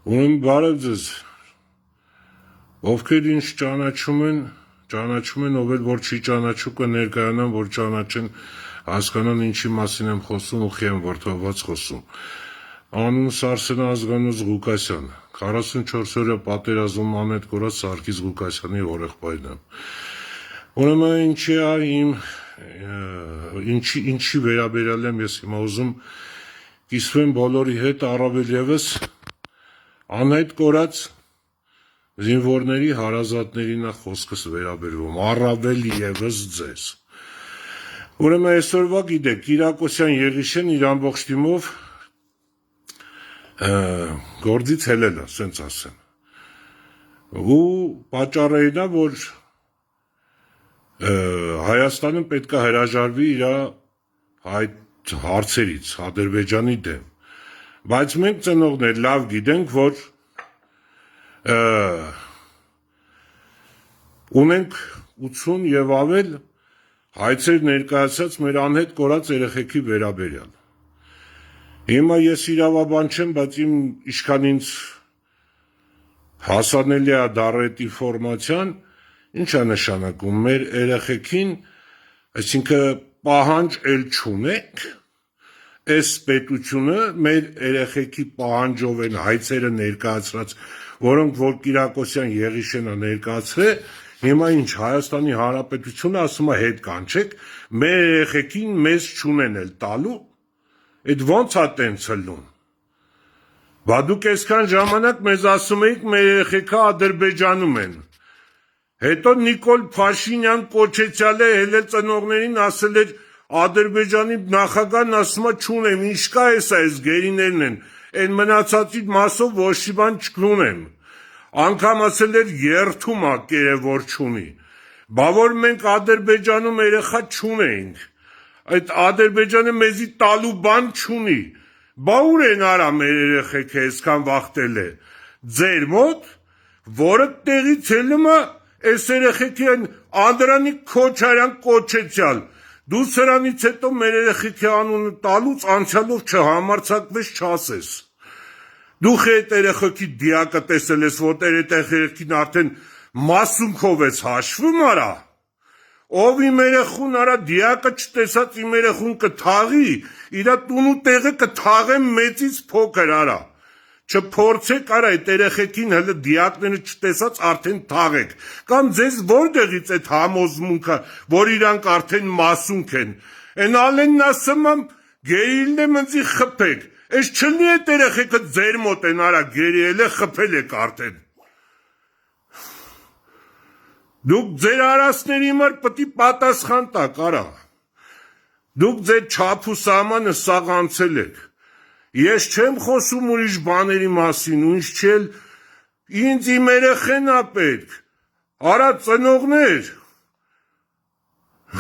Ուրեմն բարև ձեզ, ովքեր ինձ ճանաչում են, ով էլ որ չի ճանաչում կներկայանան, որ ճանաչեն, հասկանան ինչի մասին եմ խոսում, ուղի եմ վրդովված խոսում։ Անունս Արսեն Ազգանոց Ղուկասյան, 44 օրյա պատերազմում անհետ կորած Սարգիս Ղուկասյանի հորեղբայրն եմ։ Ուրեմն ինչի վերաբերյալ եմ ես հիմա ուզում կիսվեմ բոլորի հետ, առավել ևս անհետ կորած զինվորների հարազատներին է խոսքս վերաբերվում, առավել ևս ձեզ։ Ուրեմն այսօրվա գիտեք, Կիրակոսյան Եղիշեն իր ամբողջ թիմով գործից հելել է, սենց ասեմ։ Ու պատճառն է, որ Հայաստանը պետք է հրաժարվի իր այդ հարցերից, Ադրբեջանի դեմ։ Բայց մենք ծնողներ լավ գիտենք, որ ունենք 80 եւ ավել հայցեր ներկայացած մեր անհետ կորած երեխեքի վերաբերյալ։ Հիմա ես իրավաբան չեմ, բայց ինչքան ինձ հասանելի է դառետ ինֆորմացիան, ինչ է նշանակում մեր երեխեքին, այսինքն պահանջ էլ չունենք, այս պետությունը մեր երեխեքի պահանջով են հայցերը ներկայացրած, որոնք որ Կիրակոսյան Եղիշենը ներկայացրել, հիմա ինչ Հայաստանի Հանրապետությունը ասում է հետ կանչեք, մեր երեխեքին մեզ չունեն էլ տալու, այդ ոնց է տենց հլում։ Բա դուք այսքան ժամանակ մեզ ասում էիք մեր երեխեքը Ադրբեջանում են։ Հետո Նիկոլ Փաշինյան կոչեցյալը հելել ծնողներին ասել էր Ադրբեջանի նախագահն ասում է չունեմ, ինչ կա այս գերիներն են, այն մնացածի մասով ոչ մի բան չունեմ։ Անգամ ասել էր երթում է կերև որ չունի։ Բա որ մենք Ադրբեջանում երեխա չունենք, այդ Ադրբեջանը մեզի տալու բան չունի։ Բա ուր են արա մեր երեխեքը այսքան վախտել է։ Ձեր մոտ, որը տեղից ելնում է, այս երեխեքի են Անդրանիկ Քոչարյան կոչեցյալ։ Դու սրանից հետո մեր երեխեքի անունը տալուց անցյալով չհամարձակվես չասես։ Դու այդ երեխեքի դիակը տեսել ես, որ այդ երեխին արդեն մասունքով ես հաշվում արա։ Ով իմ երեխուն արա դիակը չտեսած իմ երեխուն կթաղի, իրա տունու տեղը կթաղեմ մեծից փոքր արա։ Չփորձեք արա այդ երեխեքին հələ դիակները չտեսած արդեն թաղեք, կամ ձեզ որտեղից այդ համոզմունքը, որ իրանք արդեն մասունք են։ Այն ալենն ասում եմ, գերիլն է մնձի խփեք, այս չլի այդ երեխեքը ձեր մոտ են արա գերիել է խփել եք արդեն։ Դուք ձեր արասների համար պտի պատասխան տաք արա։ Դուք ձեր չափ ու սահմանը սաղ անցել եք։ Ես չեմ խոսում ուրիշ բաների մասին, ու ինչ չել, ինձ իմ երեխեն ա պետք, արա ծնողներ,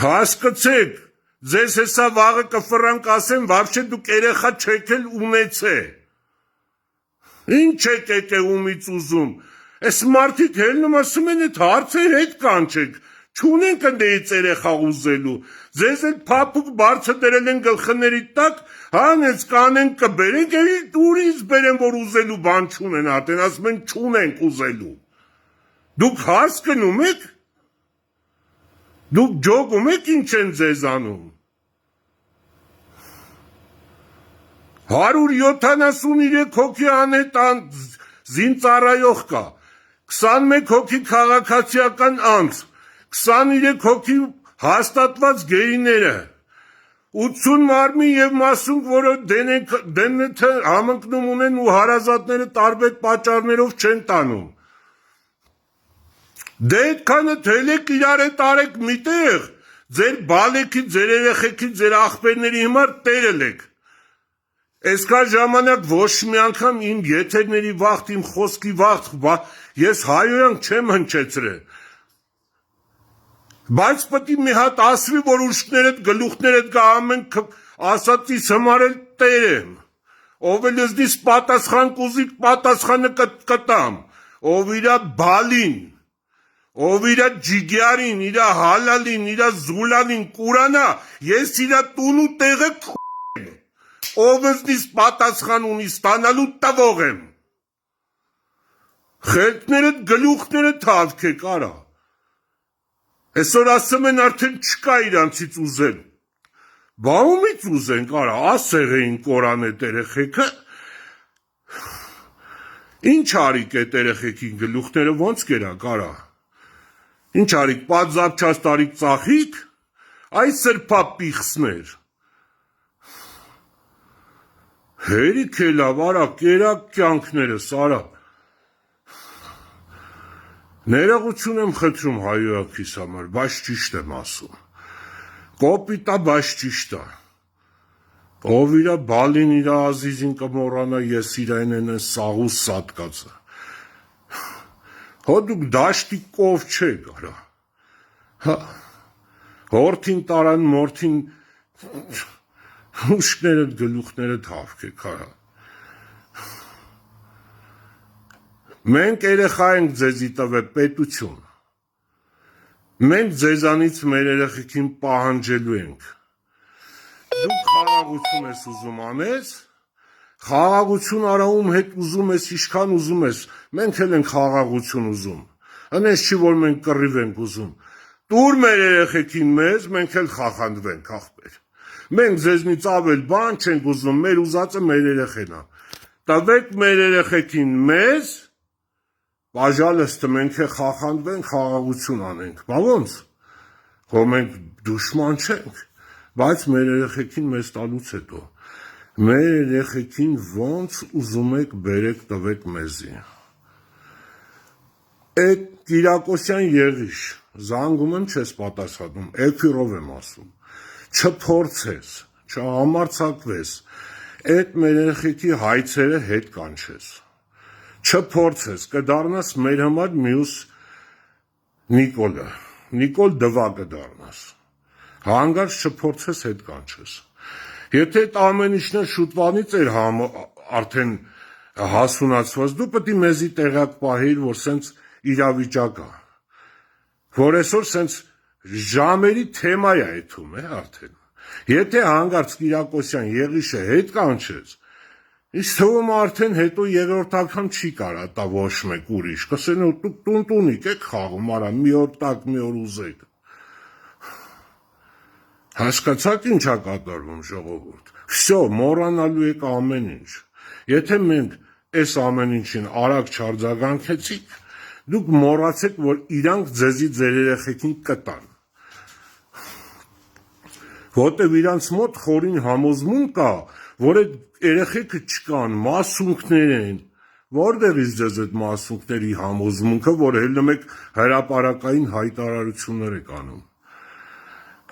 հասկացեք, ձեզ հեսա վաղը կֆրանք ասեմ, վաբշե դուք երեխա չեք էլ ունեցե, ինչ եք ումից ուզում, այս մարդիկ հելնում ասում են այդ հարցեր հետ կանչեք, չունենք ընդեից երեխա ուզելու, ձեզ այդ փափուկ բարձը դրել են գլխների տակ, հանեց կանեն կբերենք, ուրից բերեն, որ ուզելու բան չունեն արդեն, ասում են չունենք ուզելու։ Դուք հասկանում եք, դուք ջոգում եք ինչ են ձեզ անում։ 173 հոգի անհետ զինծառայող կա, 21 հոգի քաղաքացիական անձ, 23 հոգի հաստատված գերիները, 80 մարմին եւ մասունք, որը դենեթը համընկնում ունեն ու հարազատները տարբեր պատճառներով չեն տանում։ Դե այդքանը թելեք իրար հետ արեք միտեղ, ձեր բալեքի, ձեր երեխեքի, ձեր աղբերների համար տերել եք։ Այսքան ժամանակ ոչ մի անգամ իմ եթերների վաղտ, իմ խոսքի վաղտ, ես հայոյանք չեմ հնչեցրել։ Բայց պտի մի հատ ասվի, որ ուշքներդ, գլուխներդ գա ամեն ասածիս համար էլ տերեմ։ Ով էլ ըզդիս պատասխան կուզի, պատասխանը կտամ։ Ով իրա բալին, ով իրա ջիգյարին, իրա հալալին, իրա զուլանին կուրանա, ես իրա տունու տեղը ով ըզդիս պատասխան ունի ստանալու տվող եմ։ Խելքներդ գլուխներդ հավքեք արա։ Այսօր ասում են արդեն չկա իրանցից ուզել։ Բա ումից ուզենք արա, ասեղ էին կորան էդ երեխեքը։ Ինչ արիք էդ երեխեքին գլուխները ոնց կերակ արա։ Ինչ արիք, պատզապչած տարիք ծախիք, այս սրպա պիխսներ։ Հերիք է լավ արա, կերակ կյանքներս արա։ Ներողություն եմ խնդրում հայրաքիս համար, բայց ճիշտ եմ ասում։ Կոպիտա, բայց ճիշտ է։ Ով իրա բալին իրա ազիզին կմոռանա, ես իրան են սաղու սատկացը։ Հո դուք դաշտի կով չեք արա։ Հորթին տարան մորթին ուշքներդ գլուխներդ հավքեք արա։ Մենք երեխա ենք ձեզի տվել պետություն։ Մենք ձեզանից մեր երեխեքին պահանջելու ենք։ Դուք խաղաղություն ես ուզում անես, խաղաղություն արա ում հետ ուզում ես, ինչքան ուզում ես, մենք էլ ենք խաղաղություն ուզում։ Անես չի, որ մենք կռիվ ենք ուզում։ Տուր մեր երեխեքին մեզ, մենք էլ խախանդվենք ախպեր։ Մենք ձեզնից ավել բան չենք ուզում, մեր ուզածը մեր երեխեն է։ Տվեք մեր երեխեքին մեզ, բաժալստը մենք է խախանդվենք, խաղաղություն անենք, բա ոնց, որ մենք դուշման չենք, բայց մեր երեխեքին մեզ տալուց հետո, մեր երեխեքին ոնց ուզում եք բերեք տվեք մեզի։ Այդ Կիրակոսյան Եղիշ, զանգում եմ չես պատասխանում, էքյուրով եմ ասում, չփորձես, չհամարձակվես, այդ մեր երեխեքի հայցերը հետ կանչես, չփորձես, կդառնաս մեր համար մյուս Նիկոլը, Նիկոլ դվա կդառնաս, հանգարց չփորձես հետ կանչես, եթե այդ ամեն ինչն շուտվանից էր արդեն հասունացված, դու պետք է մեզի տեղակ պահեիր, որ սենց իրավիճակ է, որ այսօր սենց ժամերի թեմա է այդում է արդեն, եթե հանգարց Կիրակոսյան Եղիշը հետ կանչեց, Իսկ թվում արդեն հետո երրորդ անգամ չի կարա տա ոչ մեկ ուրիշ, կսեն ու դուք տունտունիկ եք խաղում, արա մի օր տակ, մի օր ուզեք։ Հասկացաք ինչ է կատարվում ժողովուրդ։ Վсё, մոռանալու եք ամեն ինչ։ Եթե մենք այս ամեն ինչին արագ չարձագանքեցիք, դուք մոռացեք, որ իրանք ձեզի ձեր երեխեքին կտան։ Որտեւ իրանց մոտ խորին համոզմունք կա, որ այդ երեխեքը չկան, մասունքներ են, որտեղից ձեզ այդ մասունքների համոզմունքը, որ հելնում եք հրապարակային հայտարարություններ եք անում։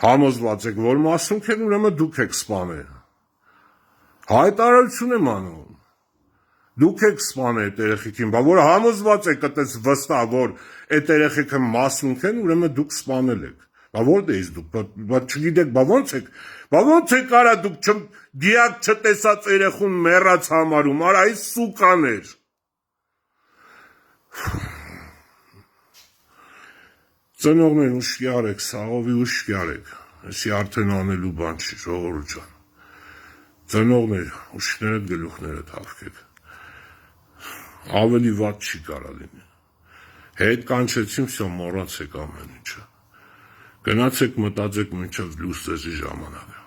Համոզված եք, որ մասունք են, ուրեմն դուք եք սպանել։ Հայտարարություն եմ անում։ Դուք եք սպանել այդ երեխեքին, բա որ համոզված եք այդպես վստահ, որ այդ երեխեքը մասունք են, ուրեմն դուք սպանել եք։ Բա որտե՞ից դուք, բա չգիտեք, բա ոնց եք արա դուք դիակ չտեսած երեխուն մեռած համարում, արա այս սուկաներ։ Ծնողներ ուշքի արեք, սաղովի ուշքի արեք, այսի արդեն անելու բան չի, ժողովուրդ ջան։ Ծնողներ, ուշքներդ գլուխներդ հավքեք։ Ավելի վատ չի կարա լինի։ Հետ կանչեցին, վсё, մոռացեք ամեն ինչը։ Գնացեք մտածեք մինչև լույս ձեզի ժամանակը։